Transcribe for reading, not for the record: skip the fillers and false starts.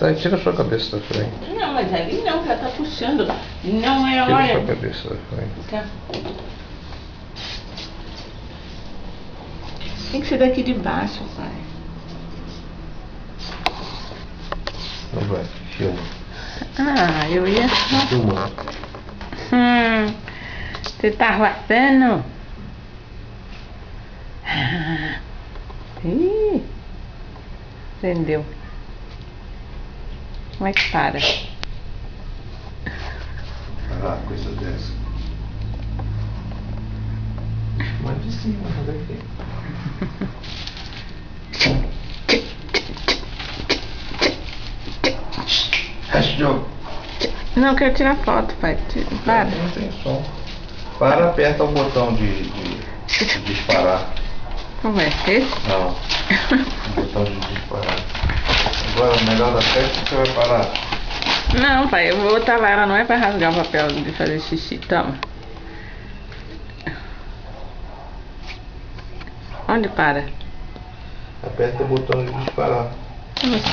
Sai, tira a sua cabeça da frente. Não, mas ali não, que ela tá puxando. Não é, Tira a olha. sua cabeça da frente. Tá. Tem que ser daqui de baixo, pai. Não vai, filma. Ah, eu ia só. Filma. Você tá arrastando? Ih, prendeu. Como é que para? Ah, coisa dessa. Mas de cima, daqui. Jogo. Não, eu quero tirar foto, pai. Para. Não tem som. Para, aperta o botão de disparar. Como é? Esse? Não. O botão de disparar. Agora, melhor da festa, você vai parar. Não, pai, eu vou botar lá. Ela não é pra rasgar o papel de fazer xixi. Toma. Onde para? Aperta o botão de disparar. Você